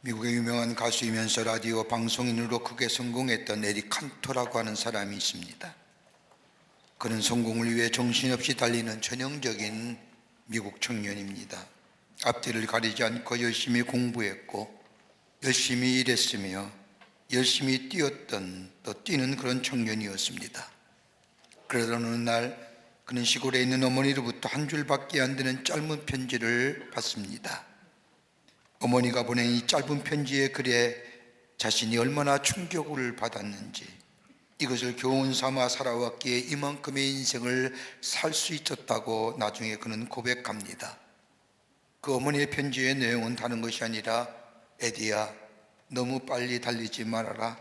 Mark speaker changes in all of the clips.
Speaker 1: 미국의 유명한 가수이면서 라디오 방송인으로 크게 성공했던 에릭 칸토라고 하는 사람이 있습니다. 그는 성공을 위해 정신없이 달리는 전형적인 미국 청년입니다. 앞뒤를 가리지 않고 열심히 공부했고 열심히 일했으며 열심히 뛰었던 또 뛰는 그런 청년이었습니다. 그러던 어느 날 그는 시골에 있는 어머니로부터 한 줄밖에 안 되는 짧은 편지를 받습니다. 어머니가 보낸 이 짧은 편지의 글에 자신이 얼마나 충격을 받았는지, 이것을 교훈 삼아 살아왔기에 이만큼의 인생을 살 수 있었다고 나중에 그는 고백합니다. 그 어머니의 편지의 내용은 다른 것이 아니라, 에디야, 너무 빨리 달리지 말아라.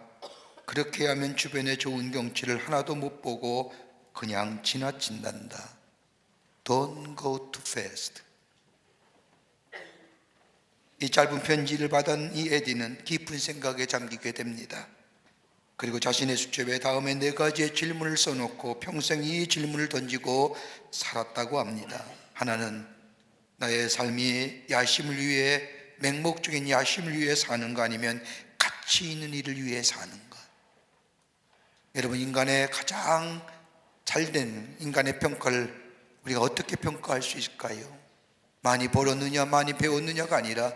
Speaker 1: 그렇게 하면 주변의 좋은 경치를 하나도 못 보고 그냥 지나친단다. Don't go too fast. 이 짧은 편지를 받은 이 에디는 깊은 생각에 잠기게 됩니다. 그리고 자신의 수첩에 다음에 4가지의 질문을 써놓고 평생 이 질문을 던지고 살았다고 합니다. 하나는 나의 삶이 야심을 위해, 맹목적인 야심을 위해 사는가, 아니면 가치 있는 일을 위해 사는가. 여러분, 인간의 가장 잘된 인간의 평가를 우리가 어떻게 평가할 수 있을까요? 많이 벌었느냐, 많이 배웠느냐가 아니라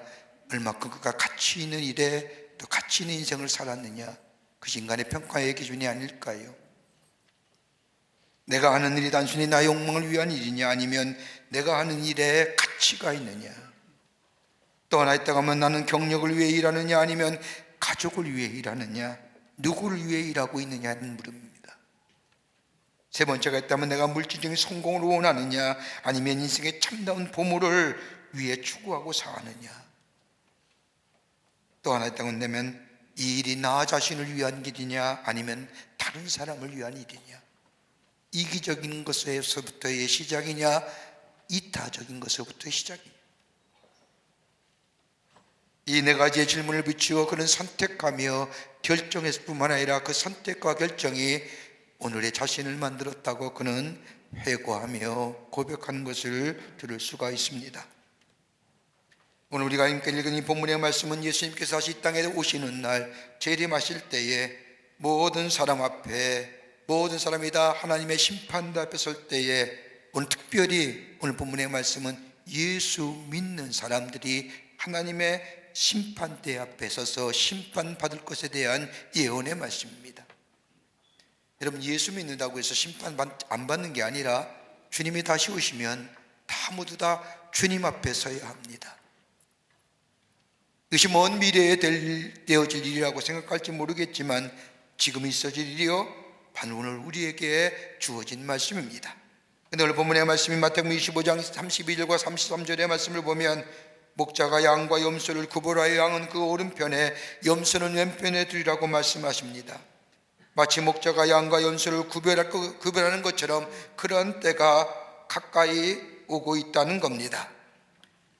Speaker 1: 얼마큼 그가 가치 있는 일에 또 가치 있는 인생을 살았느냐, 그것이 인간의 평가의 기준이 아닐까요? 내가 하는 일이 단순히 나의 욕망을 위한 일이냐, 아니면 내가 하는 일에 가치가 있느냐. 또 하나 있다고 하면 나는 경력을 위해 일하느냐, 아니면 가족을 위해 일하느냐, 누구를 위해 일하고 있느냐는 물음입니다. 세 번째가 있다면 내가 물질적인 성공을 원하느냐, 아니면 인생의 참다운 보물을 위해 추구하고 사느냐. 또 하나 있다고 한다면 이 일이 나 자신을 위한 일이냐, 아니면 다른 사람을 위한 일이냐. 이기적인 것에서부터의 시작이냐, 이타적인 것에서부터의 시작이냐. 이 4가지의 질문을 비추어 그는 선택하며 결정했을 뿐만 아니라 그 선택과 결정이 오늘의 자신을 만들었다고 그는 회고하며 고백하는 것을 들을 수가 있습니다. 오늘 우리가 읽은 이 본문의 말씀은 예수님께서 다시 이 땅에 오시는 날 재림하실 때에 모든 사람 앞에, 모든 사람이 다 하나님의 심판대 앞에 설 때에, 오늘 특별히 오늘 본문의 말씀은 예수 믿는 사람들이 하나님의 심판대 앞에 서서 심판받을 것에 대한 예언의 말씀입니다. 여러분, 예수 믿는다고 해서 심판 안 받는 게 아니라 주님이 다시 오시면 다 모두 다 주님 앞에 서야 합니다. 이것이 먼 미래에 되어질 일이라고 생각할지 모르겠지만 지금 있어질 일이요, 오늘 우리에게 주어진 말씀입니다. 근데 오늘 본문의 말씀인 마태복음 25장 32절과 33절의 말씀을 보면, 목자가 양과 염소를 구별하여 양은 그 오른편에 염소는 왼편에 두리라고 말씀하십니다. 마치 목자가 양과 염소를 구별하는 것처럼 그런 때가 가까이 오고 있다는 겁니다.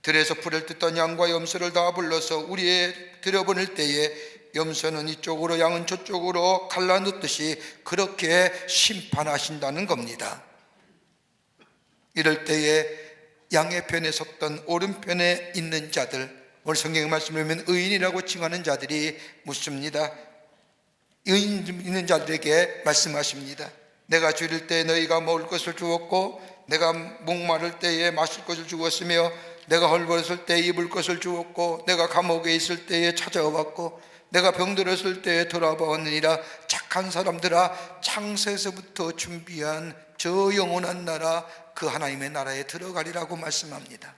Speaker 1: 들에서 풀을 뜯던 양과 염소를 다 불러서 우리에 들여보낼 때에 염소는 이쪽으로 양은 저쪽으로 갈라놓듯이 그렇게 심판하신다는 겁니다. 이럴 때에 양의 편에 섰던 오른편에 있는 자들, 오늘 성경의 말씀을 보면 의인이라고 칭하는 자들이 묻습니다. 의인 있는 자들에게 말씀하십니다. 내가 줄일 때 너희가 먹을 것을 주었고, 내가 목마를 때에 마실 것을 주었으며, 내가 헐벗을 때 입을 것을 주었고, 내가 감옥에 있을 때에 찾아왔고, 내가 병들었을 때에 돌아보았느니라. 착한 사람들아, 창세에서부터 준비한 저 영원한 나라, 그 하나님의 나라에 들어가리라고 말씀합니다.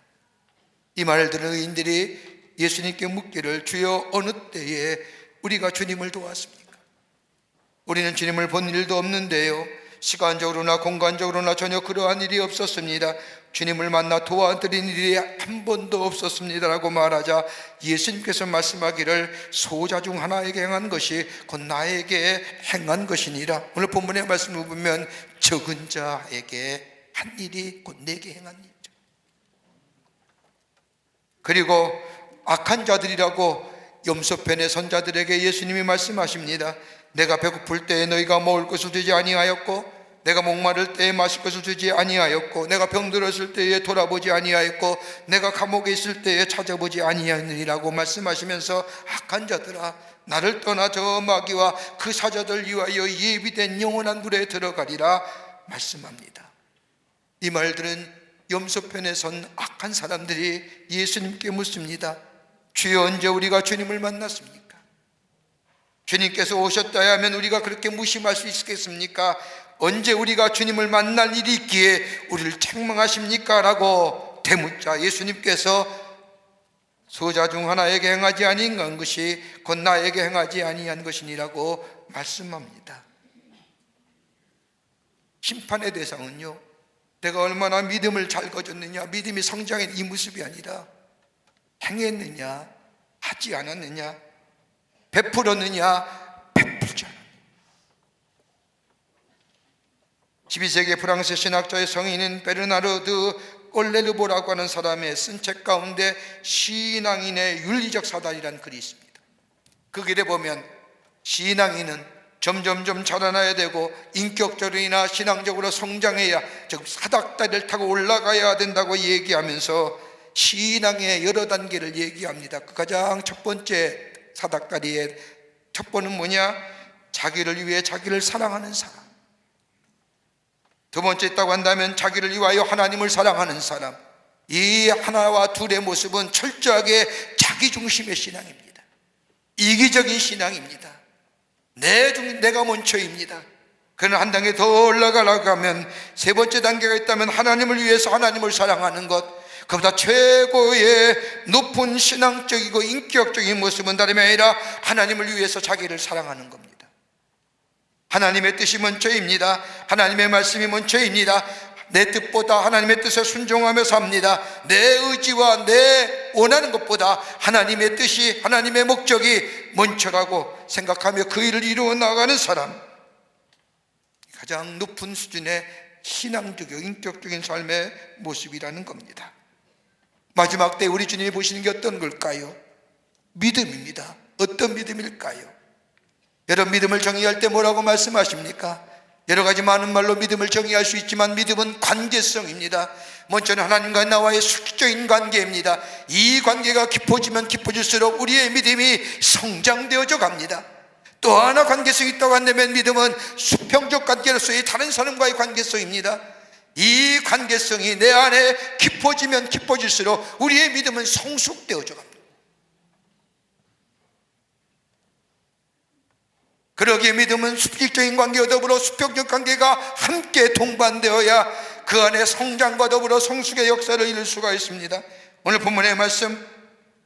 Speaker 1: 이 말을 들은 의인들이 예수님께 묻기를, 주여 어느 때에 우리가 주님을 도왔습니까? 우리는 주님을 본 일도 없는데요, 시간적으로나 공간적으로나 전혀 그러한 일이 없었습니다. 주님을 만나 도와드린 일이 한 번도 없었습니다 라고 말하자 예수님께서 말씀하기를, 소자 중 하나에게 행한 것이 곧 나에게 행한 것이니라. 오늘 본문의 말씀을 보면 적은 자에게 한 일이 곧 내게 행한 일이죠. 그리고 악한 자들이라고 염소편의 선자들에게 예수님이 말씀하십니다. 내가 배고플 때에 너희가 먹을 것을 주지 아니하였고, 내가 목마를 때에 마실 것을 주지 아니하였고 내가 병들었을 때에 돌아보지 아니하였고 내가 감옥에 있을 때에 찾아보지 아니하느니라고 말씀하시면서 악한 자들아 나를 떠나 저 마귀와 그 사자들 위하여 예비된 영원한 불에 들어가리라 말씀합니다. 이 말들은 염소편에 선 악한 사람들이 예수님께 묻습니다. 주여 언제 우리가 주님을 만났습니까? 주님께서 오셨다야 하면 우리가 그렇게 무심할 수 있겠습니까? 언제 우리가 주님을 만날 일이 있기에 우리를 책망하십니까? 라고 대묻자 예수님께서 소자 중 하나에게 행하지 아니한 것이 곧 나에게 행하지 아니한 것이니라고 말씀합니다. 심판의 대상은요, 내가 얼마나 믿음을 잘 가졌느냐, 믿음이 성장한 이 모습이 아니라 행했느냐, 하지 않았느냐, 베풀었느냐, 베풀지 않았느냐. 12세기 프랑스 신학자의 성인인 베르나르드 꼴레르보라고 하는 사람의 쓴 책 가운데 신앙인의 윤리적 사단이라는 글이 있습니다. 그 글에 보면 신앙인은 점점점 자라나야 되고 인격적이나 신앙적으로 성장해야, 즉 사닥다리를 타고 올라가야 된다고 얘기하면서 신앙의 여러 단계를 얘기합니다. 그 가장 첫 번째 사닥다리의 첫 번은 뭐냐? 자기를 위해 자기를 사랑하는 사람. 두 번째 있다고 한다면 자기를 위하여 하나님을 사랑하는 사람. 이 하나와 둘의 모습은 철저하게 자기중심의 신앙입니다. 이기적인 신앙입니다. 내가 먼저입니다. 그러나 한 단계 더 올라가려고 하면 세 번째 단계가 있다면 하나님을 위해서 하나님을 사랑하는 것. 그보다 최고의 높은 신앙적이고 인격적인 모습은 다름이 아니라 하나님을 위해서 자기를 사랑하는 겁니다. 하나님의 뜻이 먼저입니다. 하나님의 말씀이 먼저입니다. 내 뜻보다 하나님의 뜻에 순종하며 삽니다. 내 의지와 내 원하는 것보다 하나님의 뜻이, 하나님의 목적이 먼저라고 생각하며 그 일을 이루어 나가는 사람, 가장 높은 수준의 신앙적이고 인격적인 삶의 모습이라는 겁니다. 마지막 때 우리 주님이 보시는 게 어떤 걸까요? 믿음입니다. 어떤 믿음일까요? 여러분, 믿음을 정의할 때 뭐라고 말씀하십니까? 여러 가지 많은 말로 믿음을 정의할 수 있지만 믿음은 관계성입니다. 먼저는 하나님과 나와의 수직적인 관계입니다. 이 관계가 깊어지면 깊어질수록 우리의 믿음이 성장되어져 갑니다. 또 하나 관계성이 있다고 한다면 믿음은 수평적 관계로서의 다른 사람과의 관계성입니다. 이 관계성이 내 안에 깊어지면 깊어질수록 우리의 믿음은 성숙되어져 갑니다. 그러기에 믿음은 수직적인 관계와 더불어 수평적 관계가 함께 동반되어야 그 안에 성장과 더불어 성숙의 역사를 이룰 수가 있습니다. 오늘 본문의 말씀,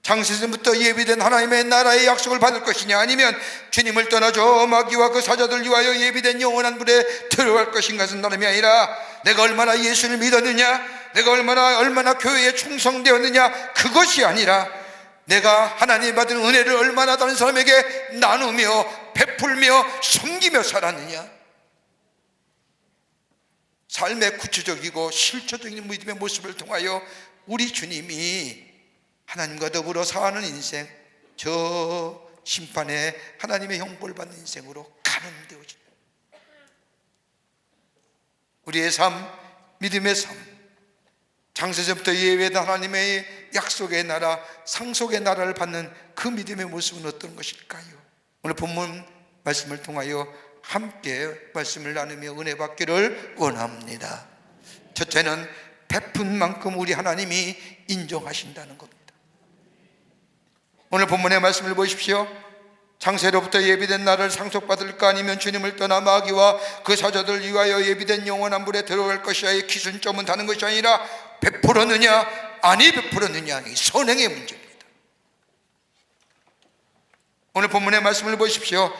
Speaker 1: 창세전부터 예비된 하나님의 나라의 약속을 받을 것이냐, 아니면 주님을 떠나 저 마귀와 그 사자들 위하여 예비된 영원한 불에 들어갈 것인가는 다름이 아니라 내가 얼마나 예수를 믿었느냐, 내가 얼마나 교회에 충성되었느냐, 그것이 아니라 내가 하나님 받은 은혜를 얼마나 다른 사람에게 나누며 베풀며 섬기며 살았느냐. 삶의 구체적이고 실체적인 믿음의 모습을 통하여 우리 주님이 하나님과 더불어 사는 인생, 저 심판에 하나님의 형벌을 받는 인생으로 가늠되어집니다. 우리의 삶, 믿음의 삶, 창세전부터 예외된 하나님의 약속의 나라, 상속의 나라를 받는 그 믿음의 모습은 어떤 것일까요? 오늘 본문 말씀을 통하여 함께 말씀을 나누며 은혜 받기를 원합니다. 첫째는 베푼 만큼 우리 하나님이 인정하신다는 겁니다. 오늘 본문의 말씀을 보십시오. 창세로부터 예비된 나를 상속받을까, 아니면 주님을 떠나 마귀와 그 사자들 위하여 예비된 영원한 불에 들어갈 것이야의 기준점은 다른 것이 아니라 베풀었느냐 아니 베풀었느냐, 이 선행의 문제입니다. 오늘 본문의 말씀을 보십시오.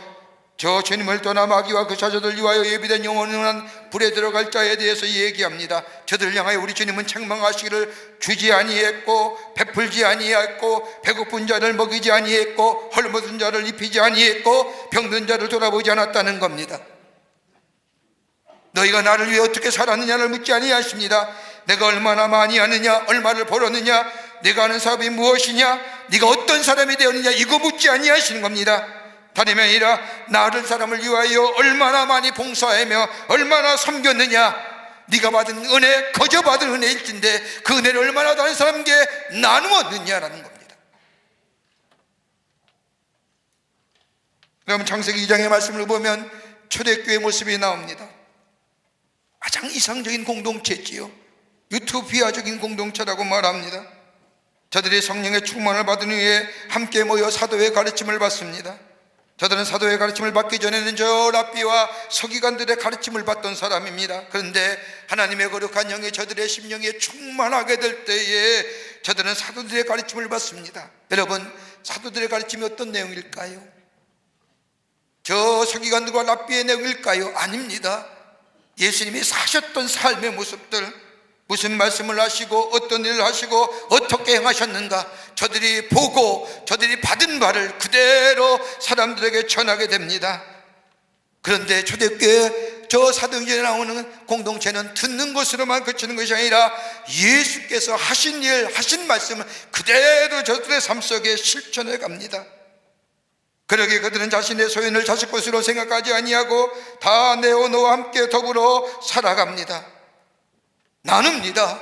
Speaker 1: 저 주님을 떠나 마귀와 그 사자들 위하여 예비된 영원한 불에 들어갈 자에 대해서 얘기합니다. 저들을 향하여 우리 주님은 책망하시기를 주지 아니했고 베풀지 아니했고 배고픈 자를 먹이지 아니했고 헐벗은 자를 입히지 아니했고 병든 자를 돌아보지 않았다는 겁니다. 너희가 나를 위해 어떻게 살았느냐를 묻지 아니하십니다. 내가 얼마나 많이 하느냐, 얼마를 벌었느냐, 내가 하는 사업이 무엇이냐, 네가 어떤 사람이 되었느냐, 이거 묻지 아니하시는 겁니다. 다름이 아니라 나를 사람을 위하여 얼마나 많이 봉사하며 얼마나 섬겼느냐, 네가 받은 은혜 거저 받은 은혜일진데 그 은혜를 얼마나 다른 사람에게 나누었느냐라는 겁니다. 여러분, 창세기 2장의 말씀을 보면 초대교회 모습이 나옵니다. 가장 이상적인 공동체지요. 유토피아적인 공동체라고 말합니다. 저들이 성령의 충만을 받은 후에 함께 모여 사도의 가르침을 받습니다. 저들은 사도의 가르침을 받기 전에는 저 랍비와 서기관들의 가르침을 받던 사람입니다. 그런데 하나님의 거룩한 영이 저들의 심령에 충만하게 될 때에 저들은 사도들의 가르침을 받습니다. 여러분, 사도들의 가르침이 어떤 내용일까요? 저 서기관들과 랍비의 내용일까요? 아닙니다. 예수님이 사셨던 삶의 모습들, 무슨 말씀을 하시고 어떤 일을 하시고 어떻게 행하셨는가, 저들이 보고 저들이 받은 바를 그대로 사람들에게 전하게 됩니다. 그런데 초대교회 저 사도행전에 나오는 공동체는 듣는 것으로만 그치는 것이 아니라 예수께서 하신 일, 하신 말씀을 그대로 저들의 삶 속에 실천해 갑니다. 그러기에 그들은 자신의 소유를 자식 것으로 생각하지 아니하고 다 내어놓아 함께 더불어 살아갑니다. 나눕니다.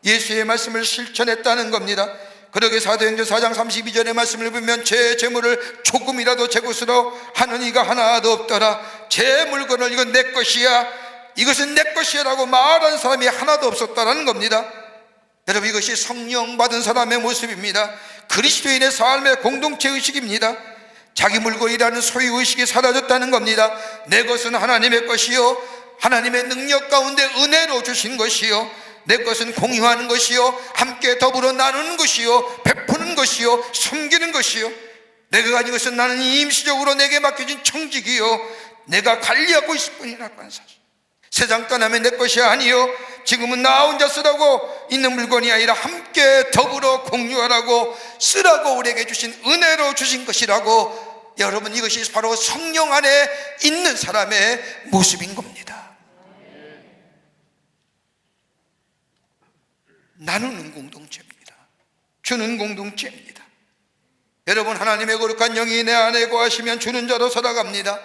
Speaker 1: 예수의 말씀을 실천했다는 겁니다. 그러기에 사도행전 4장 32절의 말씀을 보면 제 재물을 조금이라도 제 것으로 하는 이가 하나도 없더라. 제 물건을 이건 내 것이야, 이것은 내 것이야 라고 말하는 사람이 하나도 없었다는 겁니다. 여러분, 이것이 성령 받은 사람의 모습입니다. 그리스도인의 삶의 공동체 의식입니다. 자기 물건이라는 소유의식이 사라졌다는 겁니다. 내 것은 하나님의 것이요, 하나님의 능력 가운데 은혜로 주신 것이요, 내 것은 공유하는 것이요, 함께 더불어 나누는 것이요, 베푸는 것이요, 섬기는 것이요, 내가 가진 것은 나는 임시적으로 내게 맡겨진 청직이요, 내가 관리하고 있을 뿐이라고 하는 사실. 세상 떠나면 내 것이 아니요, 지금은 나 혼자 쓰라고 있는 물건이 아니라 함께 더불어 공유하라고 쓰라고 우리에게 주신 은혜로 주신 것이라고. 여러분, 이것이 바로 성령 안에 있는 사람의 모습인 겁니다. 나누는 공동체입니다. 주는 공동체입니다. 여러분, 하나님의 거룩한 영이 내 안에 거하시면 주는 자로 살아갑니다.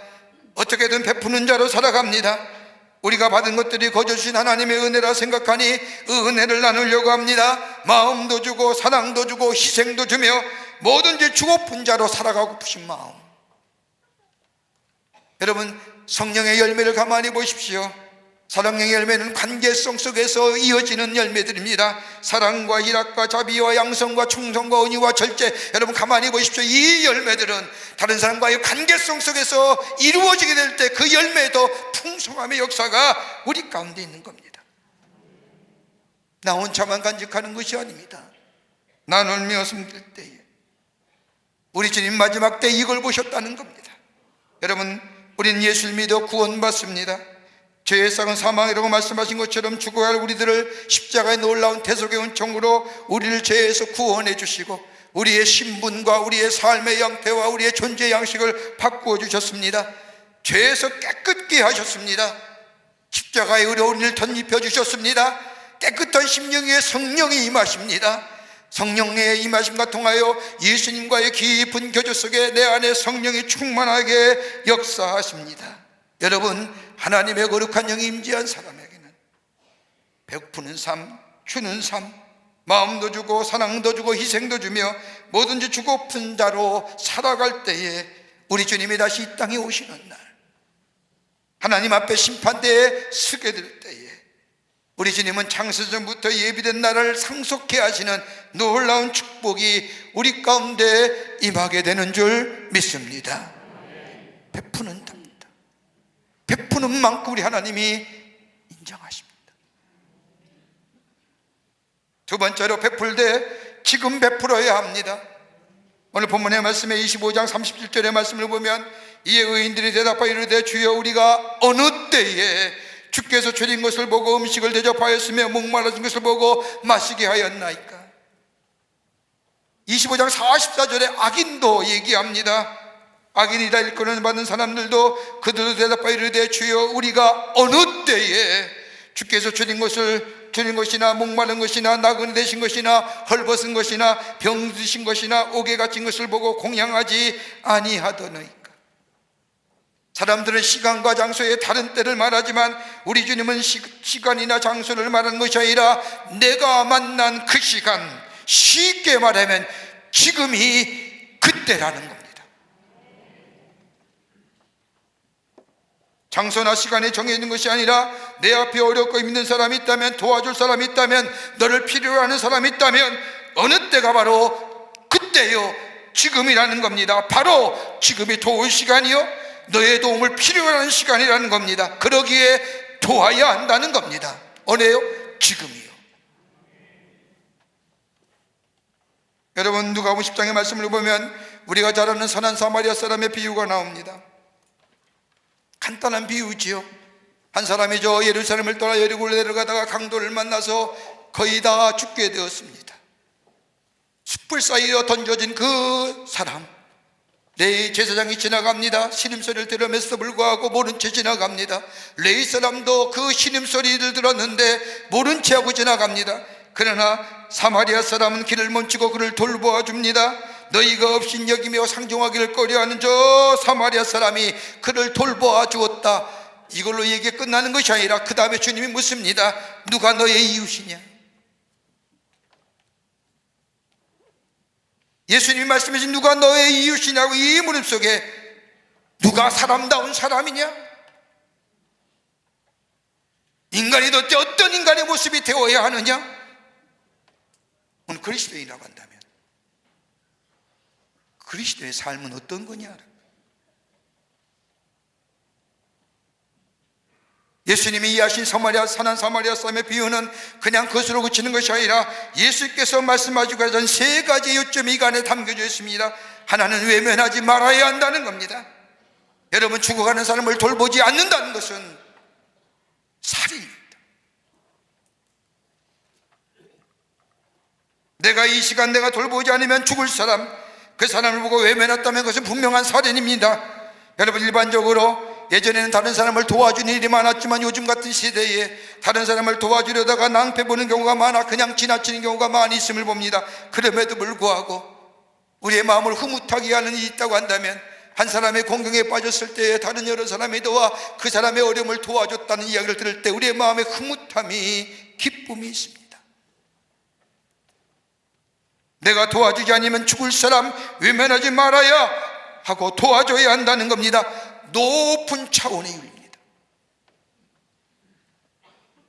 Speaker 1: 어떻게든 베푸는 자로 살아갑니다. 우리가 받은 것들이 거저 주신 하나님의 은혜라 생각하니 그 은혜를 나누려고 합니다. 마음도 주고 사랑도 주고 희생도 주며 뭐든지 주고픈 자로 살아가고 싶은 마음. 여러분, 성령의 열매를 가만히 보십시오. 사랑의 열매는 관계성 속에서 이어지는 열매들입니다. 사랑과 희락과 자비와 양성과 충성과 은유와 절제. 여러분, 가만히 보십시오. 이 열매들은 다른 사람과의 관계성 속에서 이루어지게 될 때 그 열매도 풍성함의 역사가 우리 가운데 있는 겁니다. 나 혼자만 간직하는 것이 아닙니다. 나누며 섬길 때에 우리 주님 마지막 때 이걸 보셨다는 겁니다. 여러분, 우리는 예수를 믿어 구원받습니다. 죄의 싹은 사망이라고 말씀하신 것처럼 죽어야 할 우리들을 십자가의 놀라운 대속의 은총으로 우리를 죄에서 구원해 주시고 우리의 신분과 우리의 삶의 형태와 우리의 존재 양식을 바꾸어 주셨습니다. 죄에서 깨끗게 하셨습니다. 십자가의 의로 우리를 덧입혀 주셨습니다. 깨끗한 심령 위에 성령이 임하십니다. 성령의 임하심과 통하여 예수님과의 깊은 교제 속에 내 안에 성령이 충만하게 역사하십니다. 여러분, 하나님의 거룩한 영이 임재한 사람에게는 베푸는 삶, 주는 삶, 마음도 주고 사랑도 주고 희생도 주며 뭐든지 주고픈 자로 살아갈 때에 우리 주님이 다시 이 땅에 오시는 날, 하나님 앞에 심판대에 서게 될 때에 우리 주님은 창세전부터 예비된 나라를 상속케 하시는 놀라운 축복이 우리 가운데 임하게 되는 줄 믿습니다. 베푸는 답니다. 베푸는 만큼 우리 하나님이 인정하십니다. 두 번째로 베풀 때 지금 베풀어야 합니다. 오늘 본문의 말씀에 25장 37절의 말씀을 보면 이에 의인들이 대답하여 이르되 주여 우리가 어느 때에 주께서 줄인 것을 보고 음식을 대접하였으며 목마르신 것을 보고 마시게 하였나이까. 25장 44절에 악인도 얘기합니다. 악인이다 일컬음 받는 사람들도 그들도 대답하여 이르되 주여 우리가 어느 때에 주께서 주린 것이나 목마른 것이나 나그네 되신 것이나 헐벗은 것이나 병드신 것이나 옥에 갇힌 것을 보고 공양하지 아니하더니까. 사람들은 시간과 장소에 다른 때를 말하지만 우리 주님은 시간이나 장소를 말하는 것이 아니라 내가 만난 그 시간, 쉽게 말하면 지금이 그때라는 겁니다. 장소나 시간이 정해진 것이 아니라 내 앞에 어렵고 힘든 사람이 있다면, 도와줄 사람이 있다면, 너를 필요로 하는 사람이 있다면 어느 때가 바로 그때요, 지금이라는 겁니다. 바로 지금이 도울 시간이요, 너의 도움을 필요로 하는 시간이라는 겁니다. 그러기에 도와야 한다는 겁니다. 언제요? 지금이요. 여러분, 누가복음 10장의 말씀을 보면 우리가 잘 아는 선한 사마리아 사람의 비유가 나옵니다. 간단한 비유지요. 한 사람이 예루살렘을 떠나 여리고를 내려가다가 강도를 만나서 거의 다 죽게 되었습니다. 숯불 사이에 던져진 그 사람, 레위 제사장이 지나갑니다. 신음소리를 들으면서도 불구하고 모른 채 지나갑니다. 레위 사람도 그 신음소리를 들었는데 모른 채 하고 지나갑니다. 그러나 사마리아 사람은 길을 멈추고 그를 돌보아 줍니다. 너희가 없인 여기며 상종하기를 꺼려하는 저 사마리아 사람이 그를 돌보아 주었다. 이걸로 얘기 끝나는 것이 아니라 그 다음에 주님이 묻습니다. 누가 너의 이웃이냐? 예수님이 말씀하신 누가 너의 이웃이냐고, 이 물음 속에 누가 사람다운 사람이냐? 인간이 도대체 어떤 인간의 모습이 되어야 하느냐? 오늘 그리스도인이라고 한다면 그리스도의 삶은 어떤 거냐? 예수님이 이해하신 선한 사마리아 사람의 비유는 그냥 그것으로 그치는 것이 아니라 예수께서 말씀하시고 계신 세 가지 요점이 이 안에 담겨져 있습니다. 하나는 외면하지 말아야 한다는 겁니다. 여러분, 죽어가는 사람을 돌보지 않는다는 것은 살인입니다. 내가 이 시간 내가 돌보지 않으면 죽을 사람, 그 사람을 보고 외면했다면 그것은 분명한 살인입니다. 여러분, 일반적으로 예전에는 다른 사람을 도와주는 일이 많았지만 요즘 같은 시대에 다른 사람을 도와주려다가 낭패 보는 경우가 많아 그냥 지나치는 경우가 많이 있음을 봅니다. 그럼에도 불구하고 우리의 마음을 흐뭇하게 하는 일이 있다고 한다면, 한 사람의 공경에 빠졌을 때에 다른 여러 사람이 도와 그 사람의 어려움을 도와줬다는 이야기를 들을 때 우리의 마음에 흐뭇함이, 기쁨이 있습니다. 내가 도와주지 않으면 죽을 사람 외면하지 말아야 하고 도와줘야 한다는 겁니다. 높은 차원의 윤리입니다.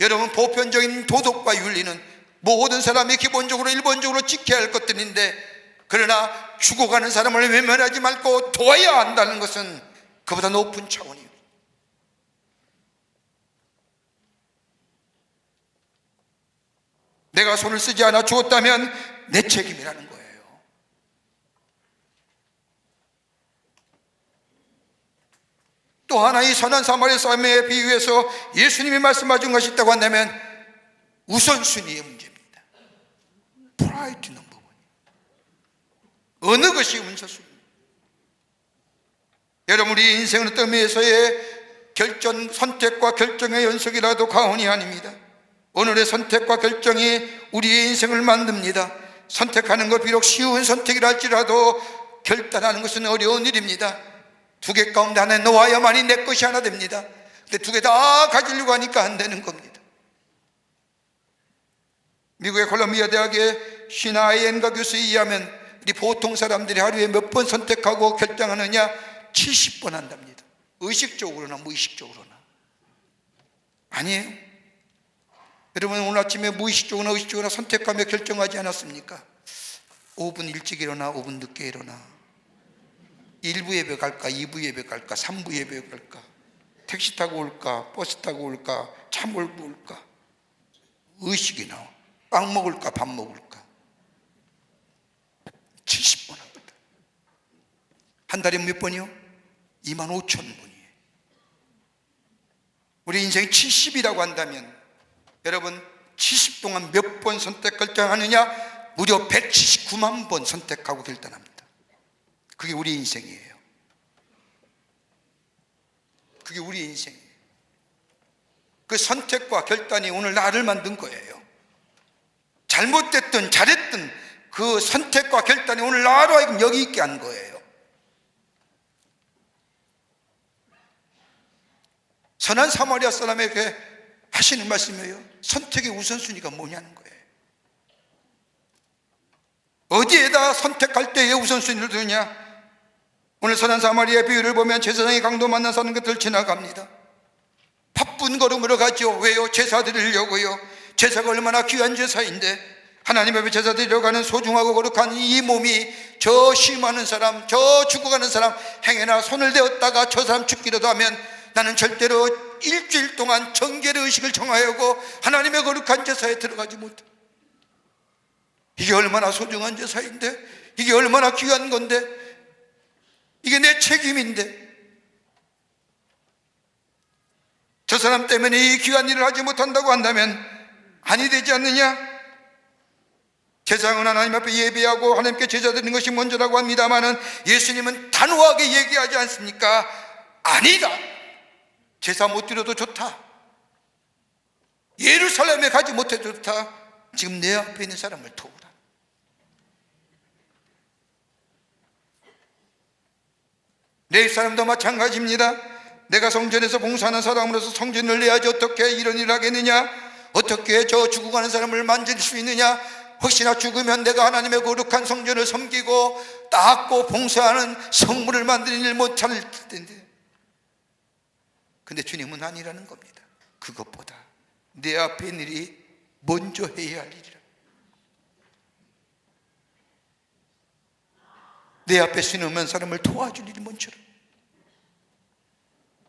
Speaker 1: 여러분, 보편적인 도덕과 윤리는 모든 사람이 기본적으로 일본적으로 지켜야 할 것들인데, 그러나 죽어가는 사람을 외면하지 말고 도와야 한다는 것은 그보다 높은 차원의 윤리. 내가 손을 쓰지 않아 죽었다면 내 책임이라는 거예요. 또 하나, 이 선한 사마리아 사람의 비유에서 예수님이 말씀하신 것이 있다고 한다면 우선순위의 문제입니다. 프라이어리티 넘버 원. 어느 것이 우선순위입니다. 여러분, 우리 인생은 어떤 면에서의 선택과 결정의 연속이라도 과언이 아닙니다. 오늘의 선택과 결정이 우리의 인생을 만듭니다. 선택하는 것 비록 쉬운 선택이라 할지라도 결단하는 것은 어려운 일입니다. 두 개 가운데 하나 놓아야만이 내 것이 하나 됩니다. 근데 두 개 다 가지려고 하니까 안 되는 겁니다. 미국의 콜롬비아 대학의 시나이엔가 교수에 의하면 우리 보통 사람들이 하루에 몇 번 선택하고 결정하느냐? 70번 한답니다. 의식적으로나 무의식적으로나. 아니에요. 여러분, 오늘 아침에 무의식적으로나 의식적으로나 선택하며 결정하지 않았습니까? 5분 일찍 일어나 5분 늦게 일어나, 1부 예배 갈까 2부 예배 갈까 3부 예배 갈까, 택시 타고 올까 버스 타고 올까 차 몰고 올까, 의식이 나와. 빵 먹을까 밥 먹을까. 70번 합니다. 한 달에 몇 번이요? 25,000번이에요. 우리 인생이 70이라고 한다면 여러분, 70 동안 몇 번 선택 결정하느냐? 무려 179만 번 선택하고 결단합니다. 그게 우리 인생이에요. 그게 우리 인생이에요. 그 선택과 결단이 오늘 나를 만든 거예요. 잘못됐든 잘했든 그 선택과 결단이 오늘 나로 하여금 여기 있게 한 거예요. 선한 사마리아 사람에게 하시는 말씀이에요. 선택의 우선순위가 뭐냐는 거예요. 어디에다 선택할 때의 우선순위를 두느냐? 오늘 선한 사마리아의 비유를 보면 제사장의 강도 만나 사는 것들 지나갑니다. 바쁜 걸음으로 가죠. 왜요? 제사 드리려고요. 제사가 얼마나 귀한 제사인데, 하나님 앞에 제사 드리러 가는 소중하고 거룩한 이 몸이 저 심하는 사람, 저 죽어가는 사람 행여나 손을 대었다가 저 사람 죽기라도 하면 나는 절대로 일주일 동안 정결의 의식을 정하여고 하나님의 거룩한 제사에 들어가지 못해. 이게 얼마나 소중한 제사인데, 이게 얼마나 귀한 건데, 이게 내 책임인데, 저 사람 때문에 이 귀한 일을 하지 못한다고 한다면 아니 되지 않느냐? 제사장은 하나님 앞에 예배하고 하나님께 제사 드리는 것이 먼저라고 합니다마는 예수님은 단호하게 얘기하지 않습니까? 아니다, 제사 못 드려도 좋다, 예루살렘에 가지 못해도 좋다, 지금 내 앞에 있는 사람을 도우라. 내 사람도 마찬가지입니다. 내가 성전에서 봉사하는 사람으로서 성전을 내야지 어떻게 이런 일을 하겠느냐? 어떻게 저 죽어가는 사람을 만질 수 있느냐? 혹시나 죽으면 내가 하나님의 거룩한 성전을 섬기고 닦고 봉사하는 성물을 만드는 일 못할 텐데. 근데 주님은 아니라는 겁니다. 그것보다 내 앞에 있는 일이 먼저 해야 할 일이라. 내 앞에 신으면 사람을 도와줄 일이 먼저라.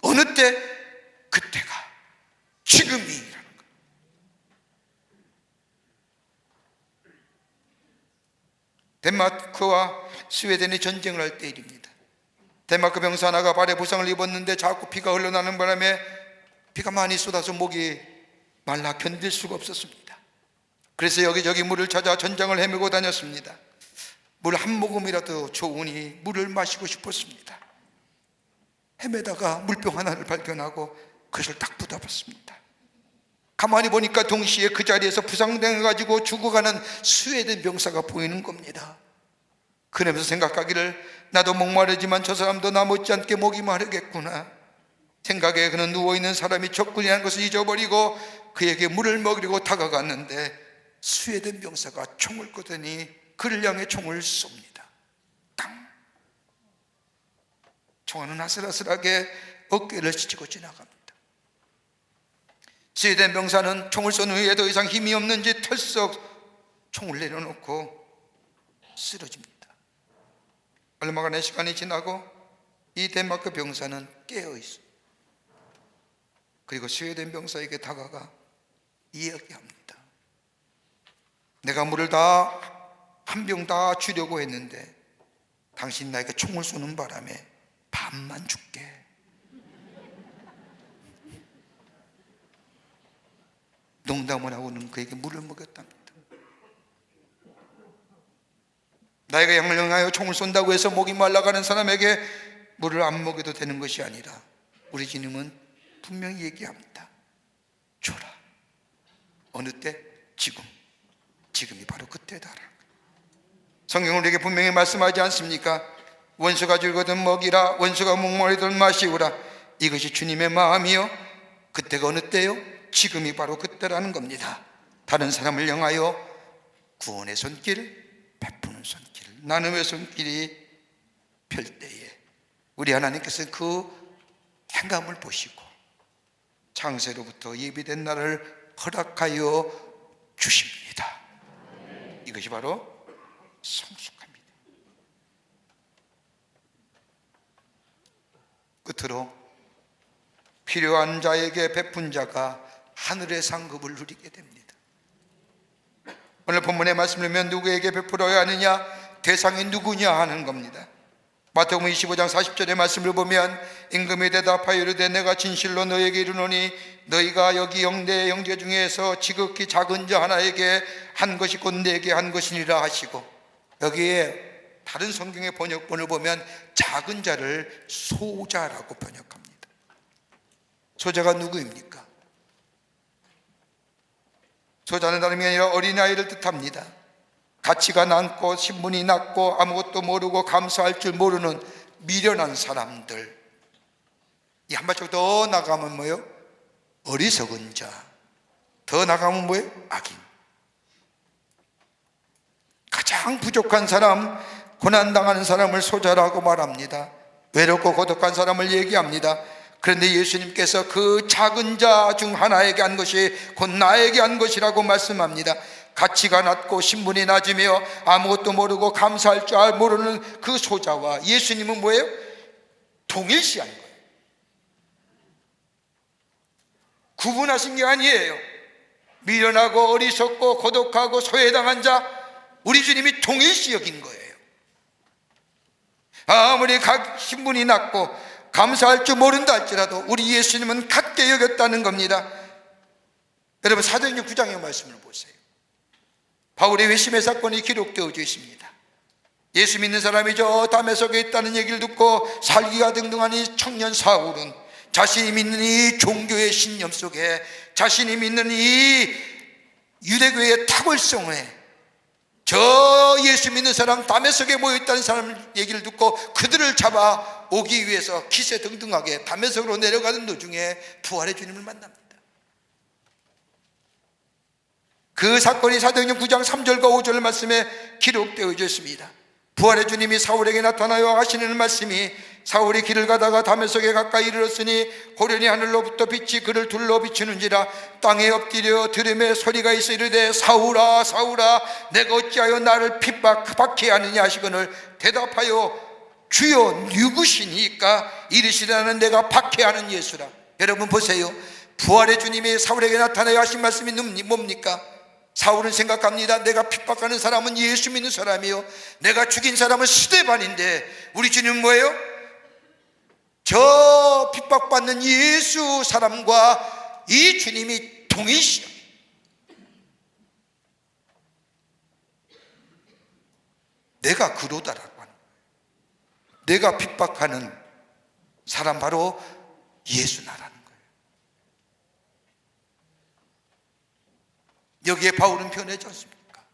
Speaker 1: 어느 때? 그때가 지금이라는 거예요. 덴마크와 스웨덴이 전쟁을 할 때 일입니다. 덴마크 병사 하나가 발에 부상을 입었는데 자꾸 피가 흘러나는 바람에 비가 많이 쏟아서 목이 말라 견딜 수가 없었습니다. 그래서 여기저기 물을 찾아 전장을 헤매고 다녔습니다. 물 한 모금이라도 좋으니 물을 마시고 싶었습니다. 헤매다가 물병 하나를 발견하고 그것을 딱 붙잡았습니다. 가만히 보니까 동시에 그 자리에서 부상당해가지고 죽어가는 스웨덴 병사가 보이는 겁니다. 그러면서 생각하기를 나도 목마르지만 저 사람도 나 못지않게 목이 마르겠구나. 생각에 그는 누워있는 사람이 적군이라는 것을 잊어버리고 그에게 물을 먹이려고 다가갔는데 스웨덴 병사가 총을 끄더니 그를 향해 총을 쏩니다. 총알은 아슬아슬하게 어깨를 스치고 지나갑니다. 스웨덴 병사는 총을 쏜 후에 더 이상 힘이 없는지 털썩 총을 내려놓고 쓰러집니다. 얼마간의 시간이 지나고 이 덴마크 병사는 깨어있어요. 그리고 스웨덴 병사에게 다가가 이야기합니다. 내가 물을 다 한 병 다 주려고 했는데 당신 나에게 총을 쏘는 바람에 반만 줄게. 농담을 하고는 그에게 물을 먹였답니다. 나에게 양령하여 총을 쏜다고 해서 목이 말라가는 사람에게 물을 안 먹여도 되는 것이 아니라 우리 주님은 분명히 얘기합니다. 줘라. 어느 때? 지금이 바로 그때다. 성경은 우리에게 분명히 말씀하지 않습니까? 원수가 줄거든 먹이라, 원수가 목마르든 마시우라. 이것이 주님의 마음이요. 그때가 어느 때요? 지금이 바로 그때라는 겁니다. 다른 사람을 향하여 구원의 손길, 베푸는 손길, 나눔의 손길이 펼 때에 우리 하나님께서 그 행함을 보시고 창세로부터 예비된 날을 허락하여 주십니다. 이것이 바로 성숙합니다. 끝으로 필요한 자에게 베푼 자가 하늘의 상급을 누리게 됩니다. 오늘 본문의 말씀을 보면 누구에게 베풀어야 하느냐, 대상이 누구냐 하는 겁니다. 마태복음 25장 40절의 말씀을 보면 임금이 대답하여 이르되 내가 진실로 너에게 이르노니 너희가 여기 영대 형제 중에서 지극히 작은 자 하나에게 한 것이 곧 내게 한 것이니라 하시고, 여기에 다른 성경의 번역본을 보면 작은 자를 소자라고 번역합니다. 소자가 누구입니까? 소자는 다름이 아니라 어린아이를 뜻합니다. 가치가 낮고 신분이 낮고 아무것도 모르고 감사할 줄 모르는 미련한 사람들, 이 한 발짝 더 나가면 뭐예요? 어리석은 자. 더 나가면 뭐예요? 악인. 가장 부족한 사람, 고난당하는 사람을 소자라고 말합니다. 외롭고 고독한 사람을 얘기합니다. 그런데 예수님께서 그 작은 자 중 하나에게 한 것이 곧 나에게 한 것이라고 말씀합니다. 가치가 낮고 신분이 낮으며 아무것도 모르고 감사할 줄 모르는 그 소자와 예수님은 뭐예요? 동일시한 거예요. 구분하신 게 아니에요. 미련하고 어리석고 고독하고 소외당한 자, 우리 주님이 동일시 여긴 거예요. 아무리 각 신분이 낮고 감사할 줄 모른다 할지라도 우리 예수님은 같게 여겼다는 겁니다. 여러분, 사도행전 9장의 말씀을 보세요. 바울의 회심의 사건이 기록되어져 있습니다. 예수 믿는 사람이 저 다메섹에 있다는 얘기를 듣고 살기가 등등한 이 청년 사울은 자신이 믿는 이 종교의 신념 속에, 자신이 믿는 이 유대교의 탁월성에, 저 예수 믿는 사람 다메섹에 모여있다는 사람 얘기를 듣고 그들을 잡아 오기 위해서 기세등등하게 다메섹으로 내려가는 도중에 부활의 주님을 만납니다. 그 사건이 사도행전 9장 3절과 5절 말씀에 기록되어 있습니다. 부활의 주님이 사울에게 나타나여 하시는 말씀이, 사울이 길을 가다가 다메섹에 가까이 이르렀으니 호련히 하늘로부터 빛이 그를 둘러 비추는지라 땅에 엎드려 들음에 소리가 있어 이르되 사울아 사울아 내가 어찌하여 나를 핍박하게 하느냐 하시거늘 대답하여 주여 누구시니까 이르시라는 내가 박해하는 예수라. 여러분 보세요. 부활의 주님이 사울에게 나타나여 하신 말씀이 뭡니까? 사울은 생각합니다. 내가 핍박하는 사람은 예수 믿는 사람이요, 내가 죽인 사람은 스데반인데 우리 주님은 뭐예요? 저 핍박받는 예수 사람과 이 주님이 동일시요. 내가 그로다라고 하는, 내가 핍박하는 사람 바로 예수 나라는 거예요. 여기에 바울은 변하지 않습니까?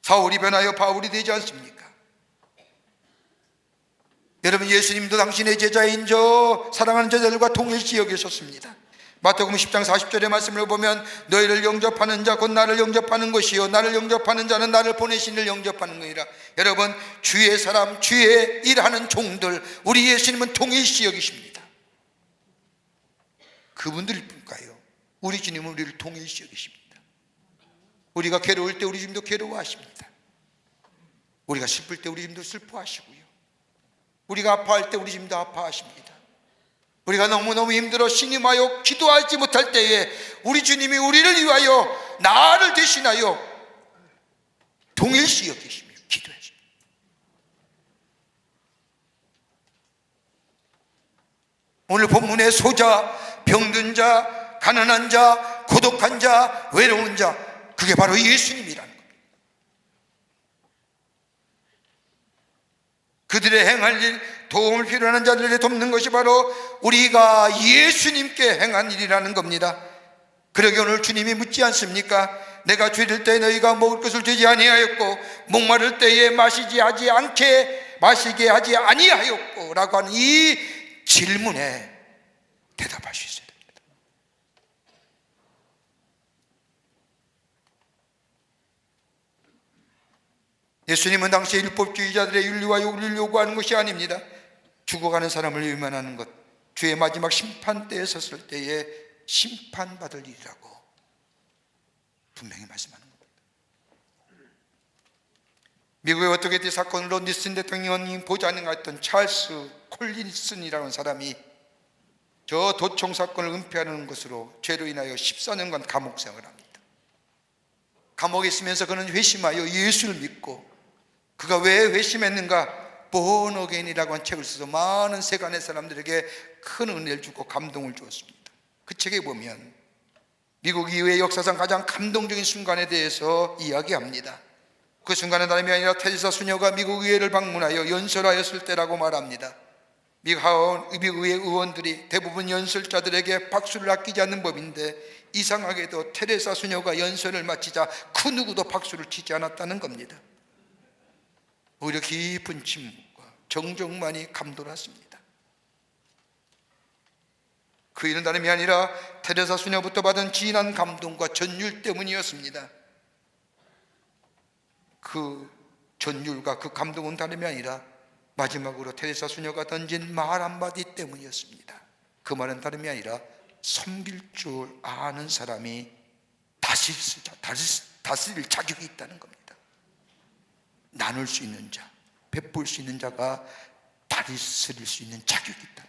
Speaker 1: 사울이 변하여 바울이 되지 않습니까? 여러분, 예수님도 당신의 제자인 저 사랑하는 제자들과 동일시 여기셨습니다. 마태복음 10장 40절의 말씀을 보면 너희를 영접하는 자 곧 나를 영접하는 것이요 나를 영접하는 자는 나를 보내신 이를 영접하는 것이라. 여러분, 주의 사람, 주의 일하는 종들, 우리 예수님은 동일시 여기십니다. 그분들일 뿐까요? 우리 주님은 우리를 동일시 여기십니다. 우리가 괴로울 때 우리 주님도 괴로워하십니다. 우리가 슬플 때 우리 주님도 슬퍼하시고요, 우리가 아파할 때 우리 주님도 아파하십니다. 우리가 너무너무 힘들어 신음하여 기도하지 못할 때에 우리 주님이 우리를 위하여 나를 대신하여 동일시 여기시며 기도해 주십니다. 오늘 본문의 소자, 병든 자, 가난한 자, 고독한 자, 외로운 자, 그게 바로 예수님이라는 겁니다. 그들의 행할 일, 도움을 필요하는 자들을 돕는 것이 바로 우리가 예수님께 행한 일이라는 겁니다. 그러게 오늘 주님이 묻지 않습니까? 내가 죄질 때 너희가 먹을 것을 주지 아니하였고 목마를 때에 마시게 하지 아니하였고 라고 하는 이 질문에 대답할 수 있어야 됩니다. 예수님은 당시 율법주의자들의 윤리와 욕을 요구하는 것이 아닙니다. 죽어가는 사람을 외면하는 것, 주의 마지막 심판대에 섰을 때에 심판받을 일이라고 분명히 말씀하는 겁니다. 미국의 워터게이트 사건으로 니슨 대통령이 보좌관을 했던 찰스 콜린슨이라는 사람이 저 도청 사건을 은폐하는 것으로 죄로 인하여 14년간 감옥 생활을 합니다. 감옥에 있으면서 그는 회심하여 예수를 믿고, 그가 왜 회심했는가? Born Again이라고 한 책을 써서 많은 세간의 사람들에게 큰 은혜를 주고 감동을 주었습니다. 그 책에 보면 미국 이후의 역사상 가장 감동적인 순간에 대해서 이야기합니다. 그 순간은 다름이 아니라 테레사 수녀가 미국 의회를 방문하여 연설하였을 때라고 말합니다. 미국 의회 의원들이 대부분 연설자들에게 박수를 아끼지 않는 법인데 이상하게도 테레사 수녀가 연설을 마치자 그 누구도 박수를 치지 않았다는 겁니다. 오히려 깊은 침묵과 정적만이 감돌았습니다. 그 일은 다름이 아니라 테레사 수녀부터 받은 진한 감동과 전율 때문이었습니다. 그 전율과 그 감동은 다름이 아니라 마지막으로 테레사 수녀가 던진 말 한마디 때문이었습니다. 그 말은 다름이 아니라 섬길 줄 아는 사람이 다스릴 자격이 있다는 겁니다. 나눌 수 있는 자, 베풀 수 있는 자가 다스릴 수 있는 자격이 있다.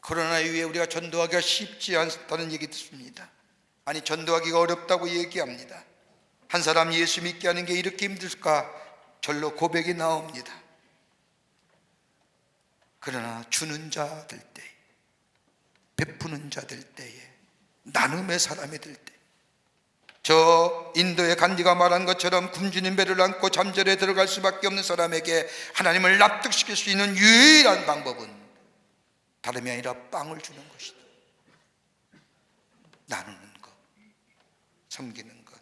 Speaker 1: 코로나 이후에 우리가 전도하기가 쉽지 않다는 얘기 듣습니다. 아니, 전도하기가 어렵다고 얘기합니다. 한 사람 예수 믿게 하는 게 이렇게 힘들까? 절로 고백이 나옵니다. 그러나 주는 자 될 때, 베푸는 자 될 때에, 나눔의 사람이 될 때, 저 인도의 간디가 말한 것처럼 굶주린 배를 안고 잠절에 들어갈 수밖에 없는 사람에게 하나님을 납득시킬 수 있는 유일한 방법은 다름이 아니라 빵을 주는 것이다. 나누는 것, 섬기는 것,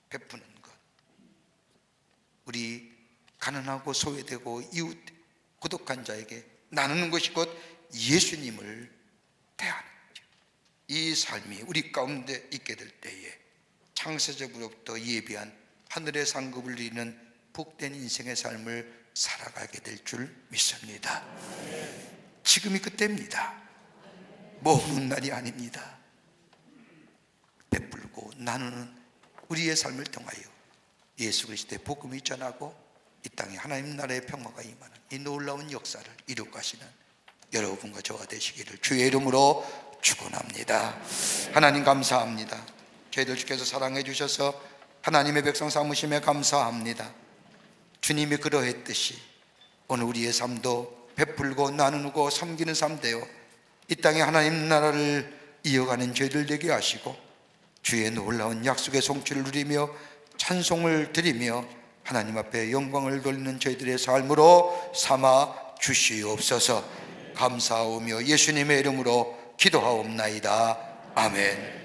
Speaker 1: 베푸는 것. 우리 가난하고 소외되고 이웃 고독한 자에게 나누는 것이 곧 예수님을 대하는 것. 이 삶이 우리 가운데 있게 될 때에 창세적으로부터 예비한 하늘의 상급을 누리는 복된 인생의 삶을 살아가게 될 줄 믿습니다. 지금이 그때입니다. 모으는 날이 아닙니다. 베풀고 나누는 우리의 삶을 통하여 예수 그리스도의 복음이 전하고 이 땅에 하나님 나라의 평화가 임하는 이 놀라운 역사를 이루고 가시는 여러분과 저와 되시기를 주의 이름으로 축원합니다. 하나님 감사합니다. 저희들 주께서 사랑해 주셔서 하나님의 백성 삼으심에 감사합니다. 주님이 그러했듯이 오늘 우리의 삶도 베풀고 나누고 섬기는 삶 되어 이 땅에 하나님 나라를 이어가는 저희들 되게 하시고 주의 놀라운 약속의 성취를 누리며 찬송을 드리며 하나님 앞에 영광을 돌리는 저희들의 삶으로 삼아 주시옵소서. 감사하오며 예수님의 이름으로 기도하옵나이다. 아멘.